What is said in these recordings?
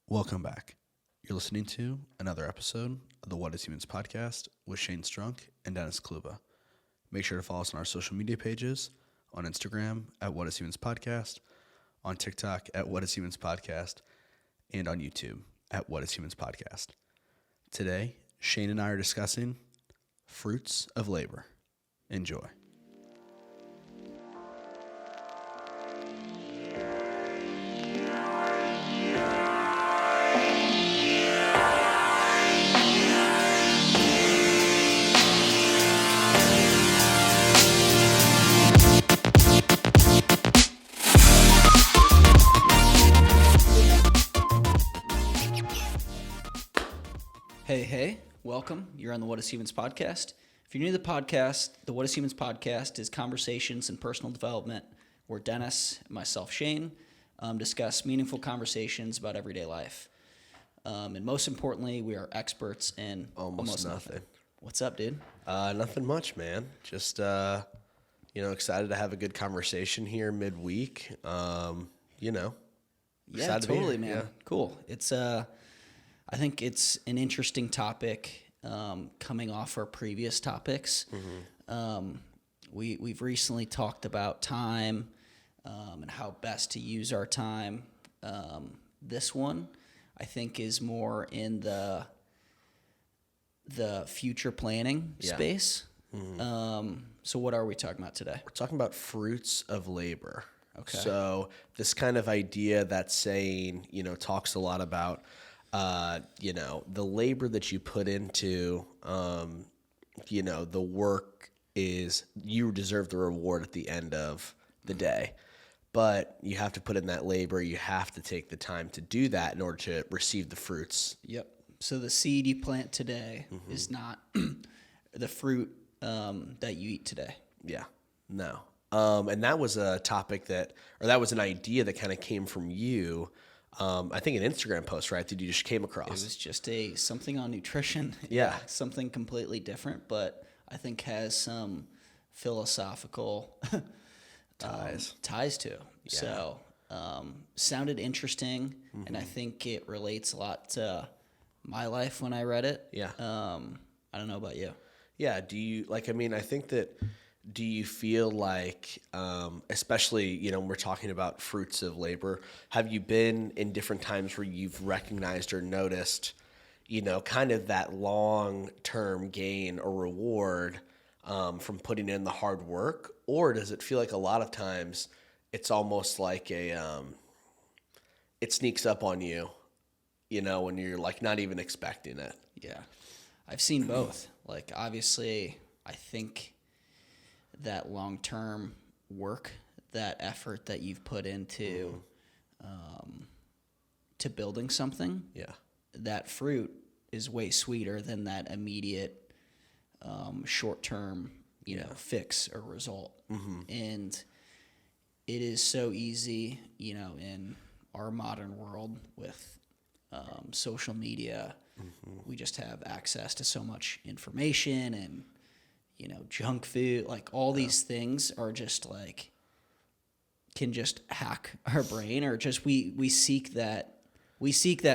Welcome back. You're listening to another episode of the What is Humans podcast with Shane Strunk and Dennis Kluba. Make sure to follow us on our social media pages, on Instagram at What is Humans podcast, on TikTok at What is Humans podcast, and on YouTube at What is Humans podcast. Today, Shane and I are discussing fruits of labor. Enjoy. Hey, welcome. You're on the What is Humans podcast. If you're new to the podcast, the What is Humans podcast is conversations and personal development where Dennis and myself, Shane, discuss meaningful conversations about everyday life. And most importantly, we are experts in almost nothing. What's up, dude? Nothing much, man. Just, excited to have a good conversation here midweek. Yeah, totally, man. Yeah. Cool. It's, I think it's an interesting topic coming off our previous topics. Mm-hmm. We've recently talked about time and how best to use our time. This one, I think, is more in the future planning space. Mm-hmm. So what are we talking about today? We're talking about fruits of labor. Okay. So this kind of idea that's saying, talks a lot about, the labor that you put into, the work is you deserve the reward at the end of the day. But you have to put in that labor. You have to take the time to do that in order to receive the fruits. Yep. So the seed you plant today is not the fruit that you eat today. Yeah. No. And that was a topic that was an idea that kind of came from you. I think an Instagram post, right? That you just came across. It was just something on nutrition. Yeah. Something completely different, but I think has some philosophical ties to. Yeah. So sounded interesting, and I think it relates a lot to my life when I read it. Yeah. I don't know about you. Yeah. I think that, do you feel like, especially, when we're talking about fruits of labor, have you been in different times where you've recognized or noticed, kind of that long-term gain or reward from putting in the hard work? Or does it feel like a lot of times it's almost like it sneaks up on you, when you're like not even expecting it? Yeah. I've seen both. Like, obviously, I think that long-term work, that effort that you've put into to building something, that fruit is way sweeter than that immediate short-term, fix or result. Mm-hmm. And it is so easy, in our modern world with social media, we just have access to so much information and junk food, like all these things are just like, can just hack our brain, or just we seek that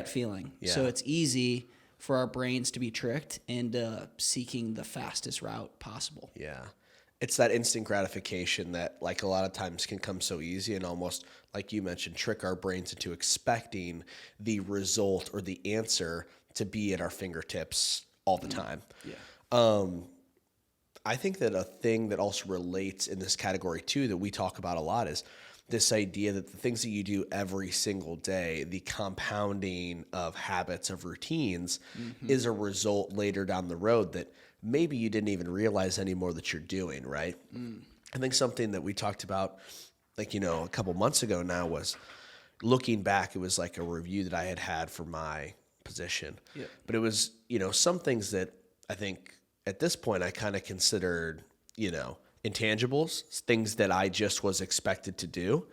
feeling. Yeah. So it's easy for our brains to be tricked into seeking the fastest route possible. Yeah. It's that instant gratification that, like, a lot of times can come so easy and almost, like you mentioned, trick our brains into expecting the result or the answer to be at our fingertips all the time. Yeah. I think that a thing that also relates in this category too that we talk about a lot is this idea that the things that you do every single day, the compounding of habits, of routines, is a result later down the road that maybe you didn't even realize anymore that you're doing, right? I think something that we talked about, like, a couple months ago now, was looking back. It was like a review that I had for my position. Yeah. But it was, some things that I think at this point I kind of considered, intangibles, things that I just was expected to do.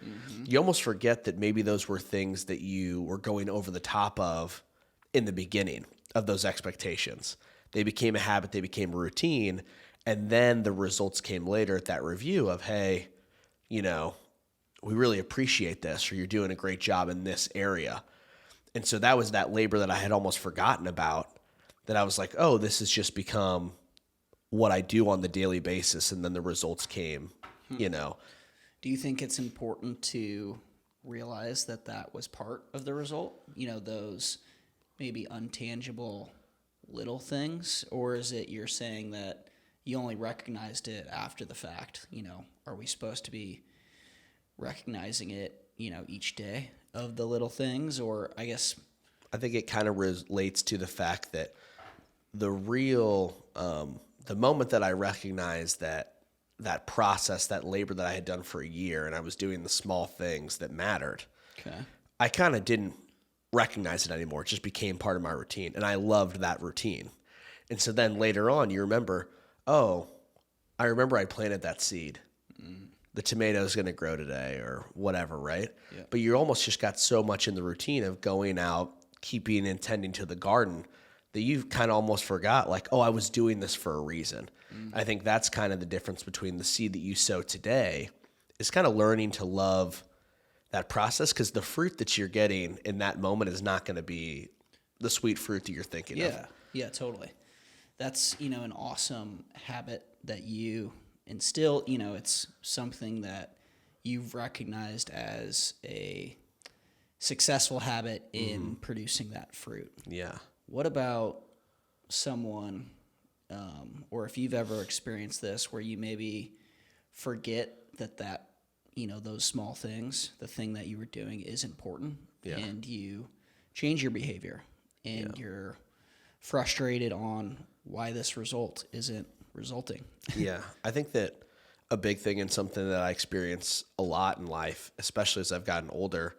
You almost forget that maybe those were things that you were going over the top of in the beginning of those expectations. They became a habit, they became a routine, and then the results came later at that review of, hey, we really appreciate this, or you're doing a great job in this area. And so that was that labor that I had almost forgotten about, that I was like, oh, this has just become what I do on the daily basis. And then the results came, you know. Do you think it's important to realize that that was part of the result? You know, those maybe untangible little things? Or is it you're saying that you only recognized it after the fact? You know, are we supposed to be recognizing it, you know, each day of the little things? Or I guess... I think it kind of relates to the fact that the real, the moment that I recognized that process, that labor that I had done for a year, and I was doing the small things that mattered, Okay. I kind of didn't recognize it anymore. It just became part of my routine, and I loved that routine. And so then later on, you remember, oh, I remember I planted that seed. The tomato's going to grow today or whatever, right? Yeah. But you almost just got so much in the routine of going out, keeping and tending to the garden, that you kind of almost forgot, like, oh, I was doing this for a reason. I think that's kind of the difference between the seed that you sow today is kind of learning to love that process, because the fruit that you're getting in that moment is not going to be the sweet fruit that you're thinking of. Yeah, totally. That's, you know, an awesome habit that you instill. You know, it's something that you've recognized as a successful habit in producing that fruit. Yeah. What about someone, or if you've ever experienced this, where you maybe forget that, you know, those small things, the thing that you were doing is important, and you change your behavior, and you're frustrated on why this result isn't resulting. Yeah. I think that a big thing, and something that I experience a lot in life, especially as I've gotten older,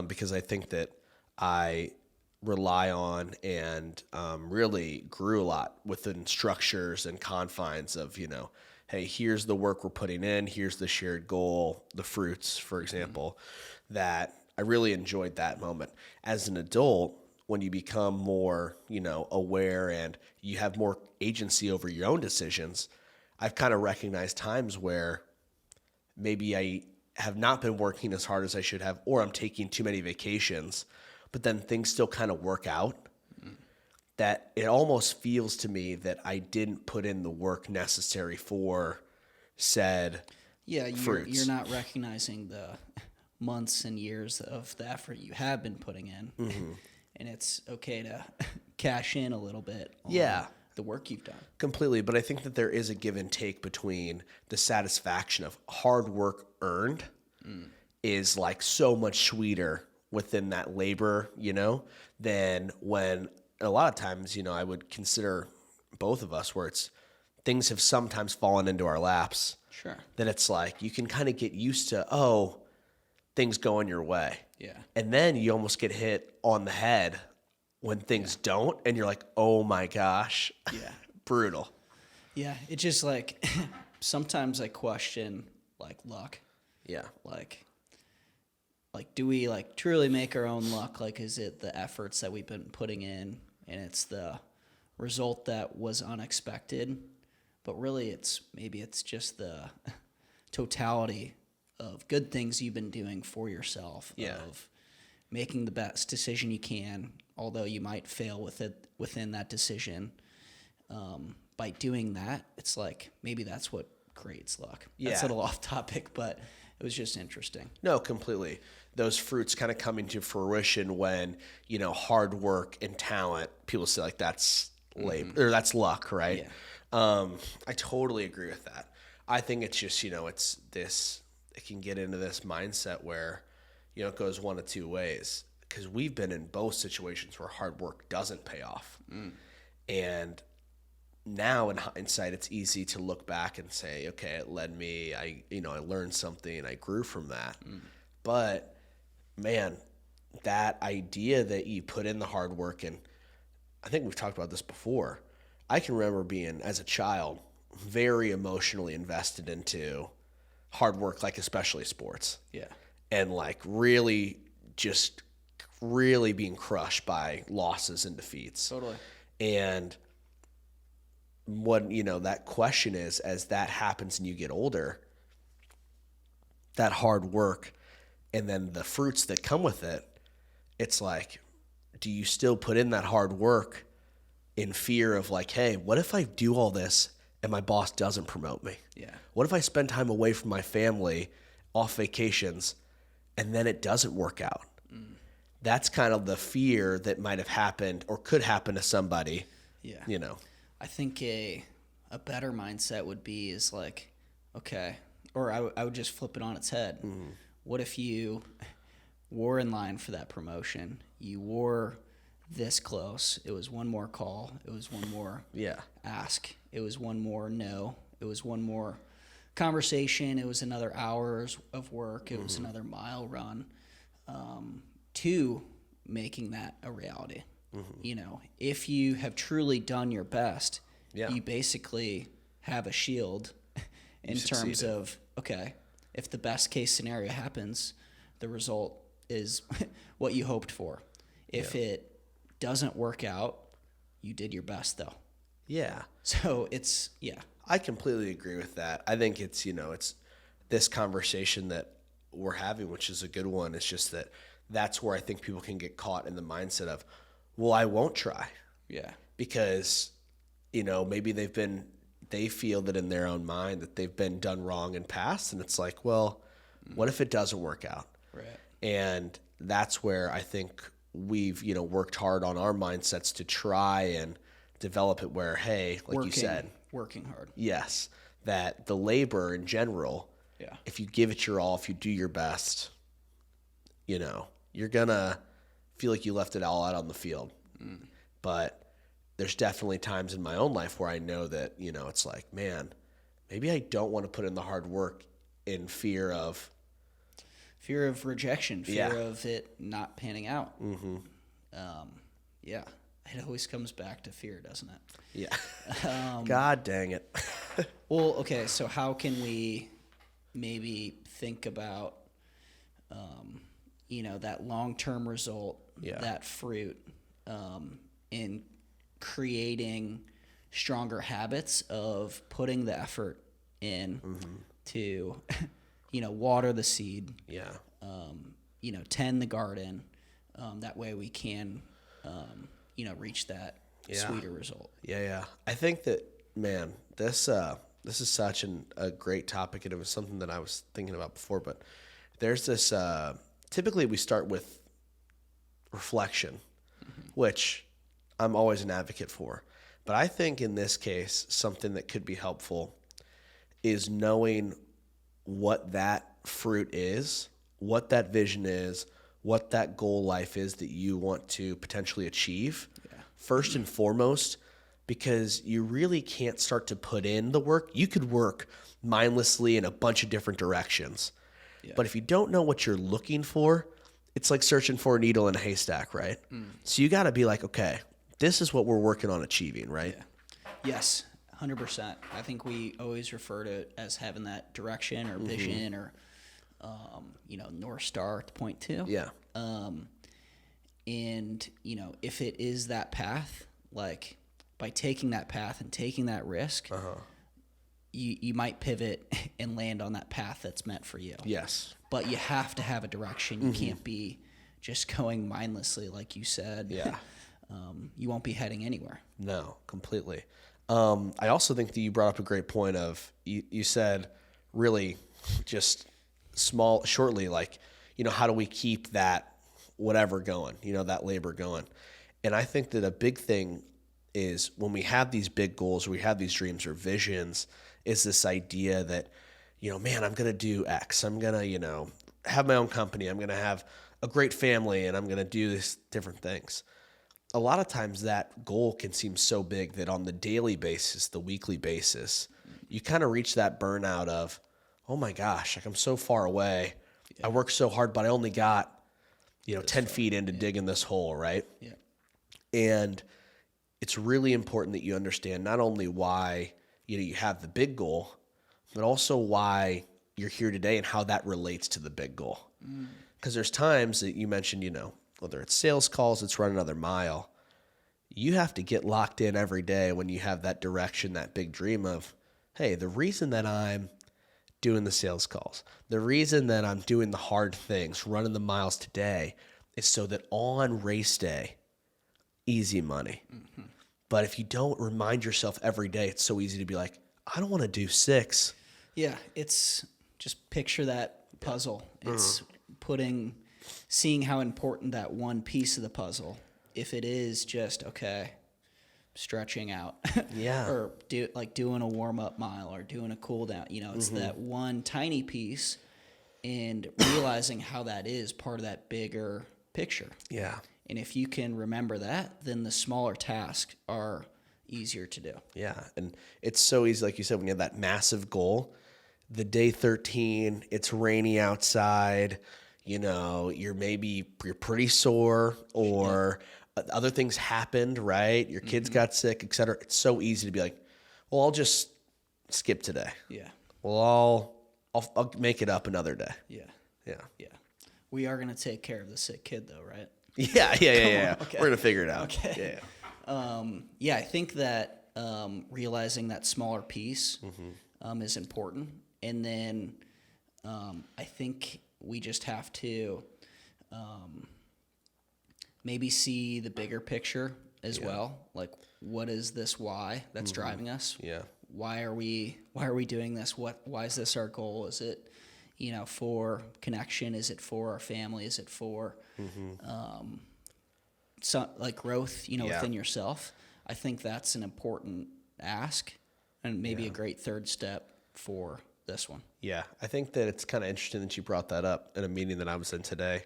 because I think that I rely on and really grew a lot within structures and confines of, you know, hey, here's the work we're putting in, here's the shared goal, the fruits, for example, that I really enjoyed that moment. As an adult, when you become more, you know, aware and you have more agency over your own decisions, I've kind of recognized times where maybe I have not been working as hard as I should have, or I'm taking too many vacations, but then things still kind of work out, that it almost feels to me that I didn't put in the work necessary for said fruits. You're not recognizing the months and years of the effort you have been putting in, and it's okay to cash in a little bit on the work you've done. Completely, but I think that there is a give and take between the satisfaction of hard work earned is like so much sweeter within that labor, you know, than when a lot of times, you know, I would consider both of us where it's things have sometimes fallen into our laps. Sure. Then it's like you can kind of get used to, oh, things going your way. Yeah. And then you almost get hit on the head when things don't, and you're like, oh my gosh. Yeah. Brutal. Yeah, it's just like sometimes I question like luck. Yeah. Like do we like truly make our own luck? Like, is it the efforts that we've been putting in and it's the result that was unexpected? But really maybe it's just the totality of good things you've been doing for yourself, of making the best decision you can, although you might fail within that decision. By doing that, it's like maybe that's what creates luck. That's a little off topic, but it was just interesting. No, completely. Those fruits kind of coming to fruition when, you know, hard work and talent, people say like that's labor or that's luck, right? Yeah. I totally agree with that. I think it's just, you know, it can get into this mindset where, you know, it goes one of two ways, because we've been in both situations where hard work doesn't pay off. And now in hindsight, it's easy to look back and say, okay, it led me, I learned something and I grew from that. But man, that idea that you put in the hard work, and I think we've talked about this before. I can remember being, as a child, very emotionally invested into hard work, like especially sports. Yeah. And like really being crushed by losses and defeats. Totally. And what, you know, that question is, as that happens and you get older, that hard work and then the fruits that come with it, it's like, do you still put in that hard work in fear of like, hey, what if I do all this and my boss doesn't promote me? Yeah. What if I spend time away from my family off vacations and then it doesn't work out? That's kind of the fear that might have happened or could happen to somebody. Yeah. You know. I think a better mindset would be is like, okay, or I would just flip it on its head. What if you were in line for that promotion? You were this close. It was one more call. It was one more ask. It was one more no. It was one more conversation. It was another hours of work. It was another mile run to making that a reality. You know, if you have truly done your best, you basically have a shield in terms of, okay, if the best case scenario happens, the result is what you hoped for. If it doesn't work out, you did your best though. Yeah. So it's, I completely agree with that. I think it's, you know, it's this conversation that we're having, which is a good one. It's just that's where I think people can get caught in the mindset of, well, I won't try. Yeah. Because, you know, maybe they feel that in their own mind that they've been done wrong in past. And it's like, well, what if it doesn't work out? Right. And that's where I think we've, you know, worked hard on our mindsets to try and develop it where, hey, like you said, working hard. Yes. That the labor in general, if you give it your all, if you do your best, you know, you're going to feel like you left it all out on the field. But there's definitely times in my own life where I know that, you know, it's like, man, maybe I don't want to put in the hard work in fear of rejection, fear of it not panning out. It always comes back to fear, doesn't it? Yeah. God dang it. Well, okay, so how can we maybe think about, you know, that long-term result, that fruit, in creating stronger habits of putting the effort in to, you know, water the seed, you know, tend the garden. That way we can, you know, reach that sweeter result. Yeah. I think that, man, this is such a great topic, and it was something that I was thinking about before, but there's this, typically we start with reflection, which I'm always an advocate for. But I think in this case, something that could be helpful is knowing what that fruit is, what that vision is, what that goal life is that you want to potentially achieve, first and foremost, because you really can't start to put in the work. You could work mindlessly in a bunch of different directions. But if you don't know what you're looking for, it's like searching for a needle in a haystack, right? So you got to be like, okay, this is what we're working on achieving, right? Yes, 100%. I think we always refer to it as having that direction or vision or, you know, North Star to point to. Yeah. And, you know, if it is that path, like by taking that path and taking that risk, you might pivot and land on that path that's meant for you. Yes. But you have to have a direction. You can't be just going mindlessly, like you said. Yeah. You won't be heading anywhere. No, completely. I also think that you brought up a great point of, you said really just shortly, like, you know, how do we keep that whatever going, you know, that labor going? And I think that a big thing is when we have these big goals, or we have these dreams or visions, is this idea that, you know, man, I'm going to do X. I'm going to, you know, have my own company. I'm going to have a great family, and I'm going to do these different things. A lot of times that goal can seem so big that on the daily basis, the weekly basis, you kind of reach that burnout of, oh my gosh, like I'm so far away. I work so hard, but I only got, you know, 10 feet into digging this hole, right? Yeah. And it's really important that you understand not only why, you know, you have the big goal, but also why you're here today and how that relates to the big goal. Because there's times that you mentioned, you know, whether it's sales calls, it's run another mile. You have to get locked in every day when you have that direction, that big dream of, hey, the reason that I'm doing the sales calls, the reason that I'm doing the hard things, running the miles today, is so that on race day, easy money. But if you don't remind yourself every day, it's so easy to be like, I don't want to do 6. Yeah, it's just picture that puzzle. It's seeing how important that one piece of the puzzle, if it is just, okay, stretching out, Yeah. or doing a warm-up mile or doing a cool down, it's that one tiny piece, and realizing how that is part of that bigger picture. Yeah. And if you can remember that, then the smaller tasks are easier to do. Yeah. And it's so easy, like you said, when you have that massive goal, the day 13, it's rainy outside, you're pretty sore, or other things happened, right? Your kids got sick, et cetera. It's so easy to be like, well, I'll just skip today. Yeah. Well, I'll make it up another day. Yeah. Yeah. Yeah. We are going to take care of the sick kid, though, right? Yeah. Okay. We're going to figure it out. Okay. Yeah. I think that realizing that smaller piece is important. And then I think we just have to maybe see the bigger picture as well. Like, what is this why that's driving us? Yeah. Why are we doing this? Why is this our goal? Is it, for connection? Is it for our family? Is it for growth, within yourself? I think that's an important ask, and maybe a great third step for this one. Yeah, I think that it's kind of interesting that you brought that up in a meeting that I was in today.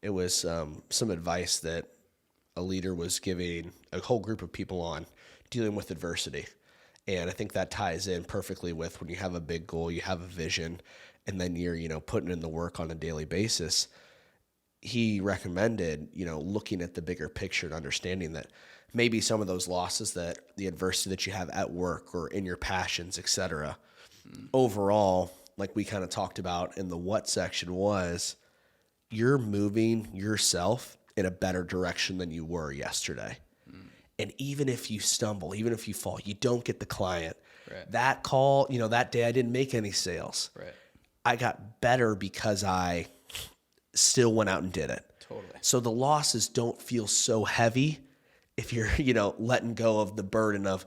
It was some advice that a leader was giving a whole group of people on dealing with adversity. And I think that ties in perfectly with when you have a big goal, you have a vision, and then you're, putting in the work on a daily basis. He recommended, looking at the bigger picture and understanding that maybe some of those losses, that the adversity that you have at work or in your passions, et cetera, overall, like we kind of talked about in the what section, was you're moving yourself in a better direction than you were yesterday. And even if you stumble, even if you fall, you don't get the client. Right. That call, that day I didn't make any sales. Right. I got better because I still went out and did it. Totally. So the losses don't feel so heavy if you're, letting go of the burden of,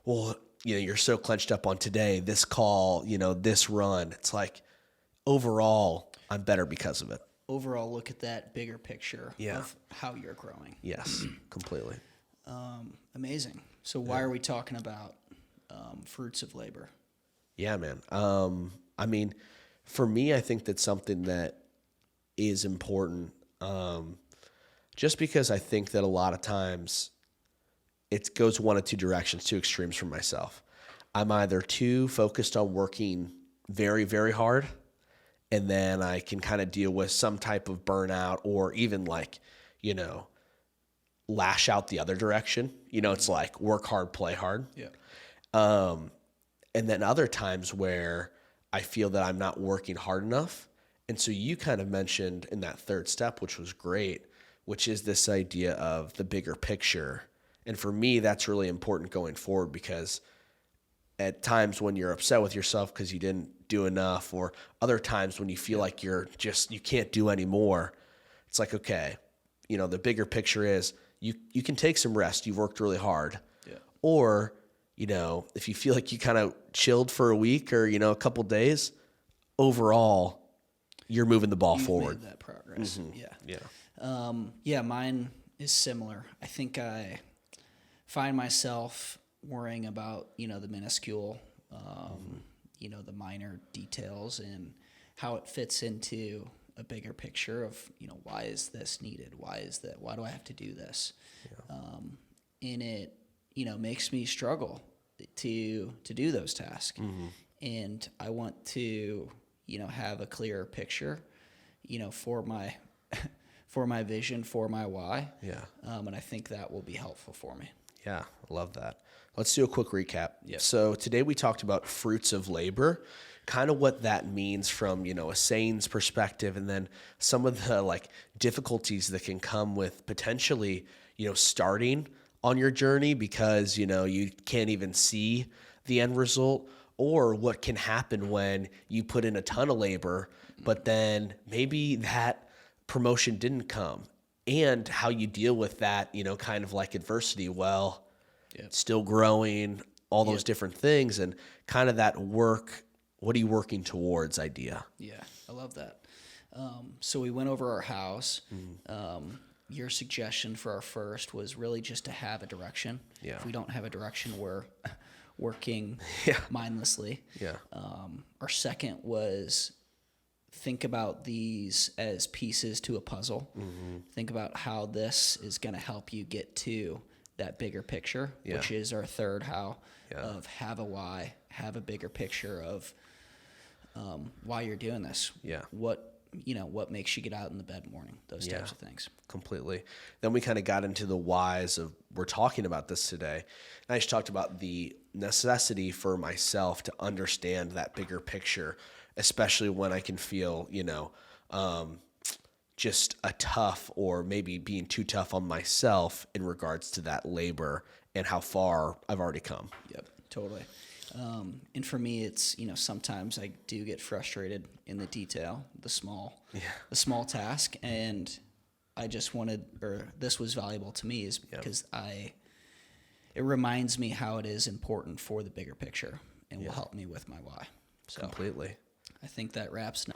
well, you're so clenched up on today, this call, this run. It's like, overall, I'm better because of it. Overall, look at that bigger picture of how you're growing. Yes, completely. Amazing. So why are we talking about fruits of labor? Yeah, man. I mean, for me, I think that's something that is important, just because I think that a lot of times it goes one of two directions, two extremes for myself. I'm either too focused on working very, very hard, and then I can kind of deal with some type of burnout, or even lash out the other direction. It's like work hard, play hard. Yeah. And then other times where I feel that I'm not working hard enough. And so you kind of mentioned in that third step, which was great, which is this idea of the bigger picture. And for me, that's really important going forward, because at times when you're upset with yourself because you didn't do enough, or other times when you feel like you can't do anymore, it's like, okay, the bigger picture is you can take some rest. You've worked really hard. Yeah. Or, if you feel like you kind of chilled for a week or, a couple days, overall, you're moving the ball forward. Made that progress. Yeah. Yeah. Mine is similar. I think I find myself worrying about, the minuscule, the minor details and how it fits into a bigger picture of, why is this needed? Why do I have to do this? Yeah. And it, makes me struggle to do those tasks. Mm-hmm. And I want to, have a clearer picture, for my, for my vision, for my why. Yeah. And I think that will be helpful for me. Yeah, I love that. Let's do a quick recap. Yep. So today we talked about fruits of labor, kind of what that means from, a sayings perspective, and then some of the difficulties that can come with potentially, starting on your journey because, you can't even see the end result, or what can happen when you put in a ton of labor, but then maybe that promotion didn't come, and how you deal with that, you know, kind of like adversity. Well, Yep. still growing, all those different things, and kind of that work. What are you working towards idea? Yeah, I love that. So we went over our house. Your suggestion for our first was really just to have a direction. Yeah. If we don't have a direction, we're working mindlessly. Yeah. Our second was think about these as pieces to a puzzle. Think about how this is going to help you get to that bigger picture, which is our third how of have a why, have a bigger picture of why you're doing this. Yeah. What makes you get out in the bed in the morning, those types of things. Completely. Then we kind of got into the whys of, we're talking about this today. And I just talked about the necessity for myself to understand that bigger picture, especially when I can feel, just a tough, or maybe being too tough on myself in regards to that labor and how far I've already come. Yep, totally. And for me, it's, sometimes I do get frustrated in the detail, the small task. And I just this was valuable to me is because it reminds me how it is important for the bigger picture and will help me with my why. So Completely. I think that wraps